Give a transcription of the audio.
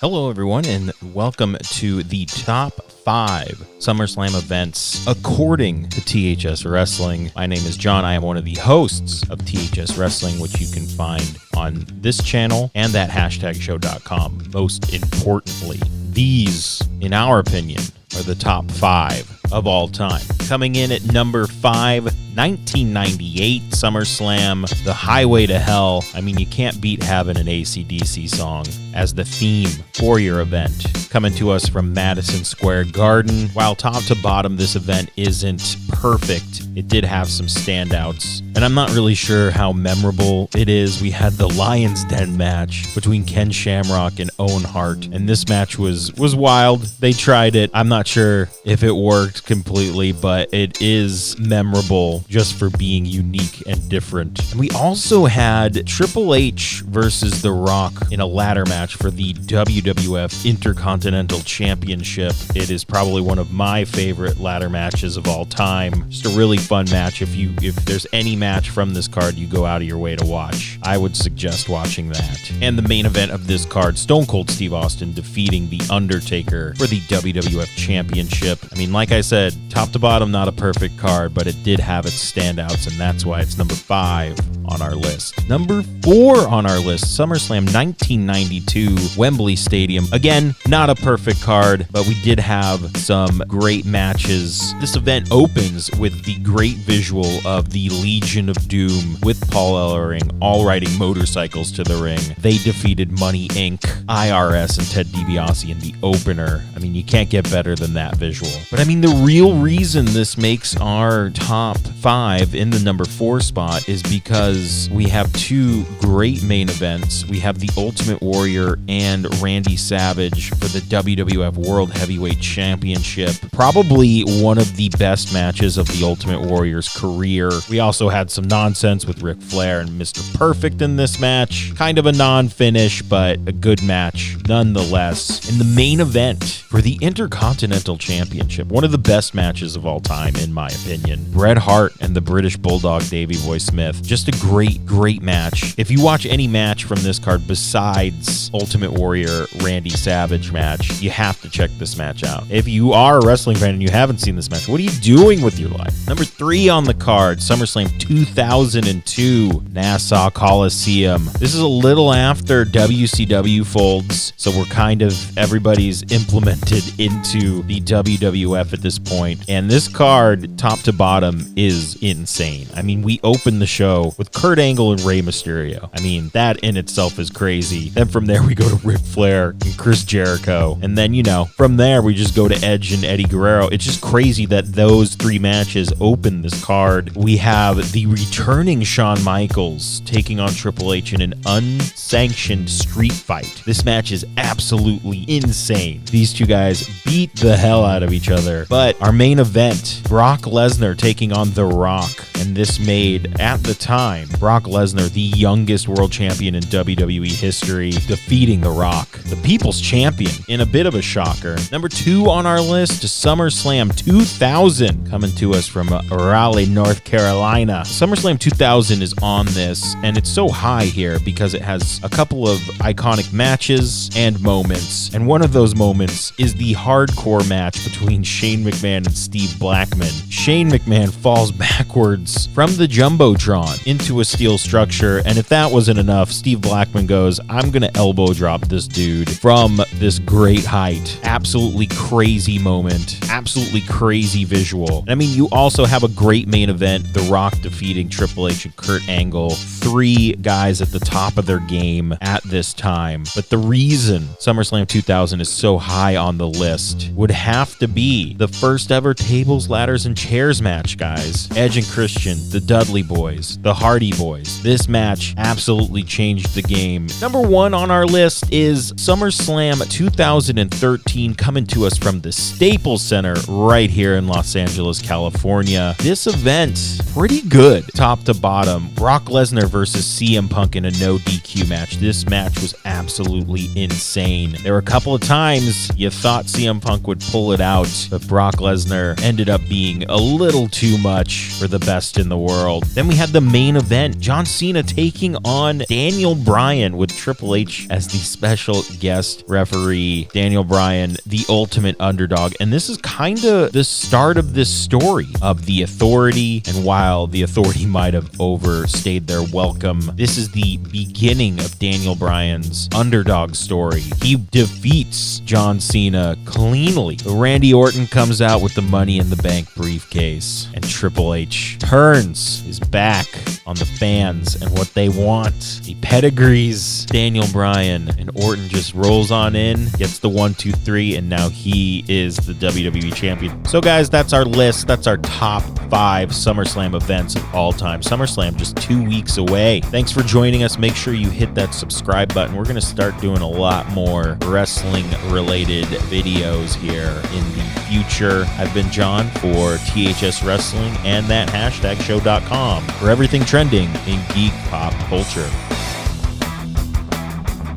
Hello, everyone, and welcome to the top 5 SummerSlam events according to THS Wrestling. My name is John. I am one of the hosts of THS Wrestling, which you can find on this channel and at hashtagshow.com. Most importantly, these, in our opinion, are the top 5 of all time. Coming in at number 5, 1998 SummerSlam, The Highway to Hell. I mean, you can't beat having an AC/DC song as the theme for your event. Coming to us from Madison Square Garden. While top to bottom, this event isn't perfect. It did have some standouts, and I'm not really sure how memorable it is. We had the Lion's Den match between Ken Shamrock and Owen Hart, and this match was wild. They tried it. I'm not sure if it worked completely, but it is memorable just for being unique and different. And we also had Triple H versus The Rock in a ladder match for the WWF Intercontinental Championship. It is probably one of my favorite ladder matches of all time. Just a really fun match. If there's any match from this card you go out of your way to watch, I would suggest watching that. And the main event of this card, Stone Cold Steve Austin defeating The Undertaker for the WWF Championship. I mean, like I said, top to bottom, not a perfect card, but it did have its standouts, and that's why it's number 5 on our list. Number 4 on our list, SummerSlam 1992, Wembley Stadium. Again, not a perfect card, but we did have some great matches. This event opens with the great visual of the Legion of Doom with Paul Ellering all riding motorcycles to the ring. They defeated Money Inc., IRS, and Ted DiBiase in the opener. I mean, you can't get better than that visual. But I mean, the real reason this makes our top 5 in the number 4 spot is because we have 2 great main events. We have the Ultimate Warrior and Randy Savage for the WWF World Heavyweight Championship. Probably one of the best matches of the Ultimate Warrior's career. We also had some nonsense with Ric Flair and Mr. Perfect in this match. Kind of a non-finish, but a good match nonetheless. In the main event for the Intercontinental Championship, one of the best matches of all time, in my opinion. Bret Hart and the British Bulldog Davey Boy Smith. Just a great match. If you watch any match from this card besides Ultimate Warrior Randy Savage match, you have to check this match out. If you are a wrestling fan and you haven't seen this match, what are you doing with your life? Number 3 on the card, SummerSlam 2002, Nassau Coliseum. This is a little after WCW folds, so we're kind of, everybody's implemented into the WWF at this point. And this card, top to bottom, is insane. I mean, we open the show with Kurt Angle and Rey Mysterio. I mean, that in itself is crazy. Then from there, we go to Ric Flair and Chris Jericho. And then, from there, we just go to Edge and Eddie Guerrero. It's just crazy that those 3 matches open this card. We have the returning Shawn Michaels taking on Triple H in an unsanctioned street fight. This match is absolutely insane. These 2 guys beat the hell out of each other. But our main event, Brock Lesnar taking on The Rock. And this made, at the time, Brock Lesnar the youngest world champion in WWE history, defeating The Rock, the People's Champion, in a bit of a shocker. Number 2 on our list, SummerSlam 2000, coming to us from Raleigh, North Carolina. SummerSlam 2000 is on this, and it's so high here because it has a couple of iconic matches and moments. And one of those moments is the hardcore match between Shane McMahon and Steve Blackman. Shane McMahon falls backwards from the Jumbotron into a steel structure, and if that wasn't enough, Steve Blackman goes, I'm gonna elbow drop this dude from this great height. Absolutely crazy moment, absolutely crazy visual. And I mean, you also have a great main event, The Rock defeating Triple H and Kurt Angle. 3 guys at the top of their game at this time. But the reason SummerSlam 2000 is so high on the list would have to be the first ever tables, ladders, and chairs match, guys. Edge and Christian, the Dudley Boys, the Hardy Boys. This match absolutely changed the game. Number 1 on our list is SummerSlam 2013, coming to us from the Staples Center right here in Los Angeles, California. This event, pretty good top to bottom. Brock Lesnar versus CM Punk in a no DQ match. This match was absolutely insane. There were a couple of times you thought CM Punk would pull it out, but Brock Lesnar ended up being a little too much for the best best in the world. Then we had the main event, John Cena taking on Daniel Bryan with Triple H as the special guest referee. Daniel Bryan, the ultimate underdog. And this is kind of the start of this story of the Authority. And while the Authority might have overstayed their welcome, this is the beginning of Daniel Bryan's underdog story. He defeats John Cena cleanly. Randy Orton comes out with the Money in the Bank briefcase, and Triple H turns his back on the fans and what they want. He pedigrees Daniel Bryan, and Orton just rolls on in, gets the 1, 2, 3, and now he is the WWE champion. So guys, that's our list. That's our top 5 SummerSlam events of all time. SummerSlam just 2 weeks away. Thanks for joining us. Make sure you hit that subscribe button. We're going to start doing a lot more wrestling related videos here in the future. I've been John for THS Wrestling and that #show.com for everything trending in geek pop culture.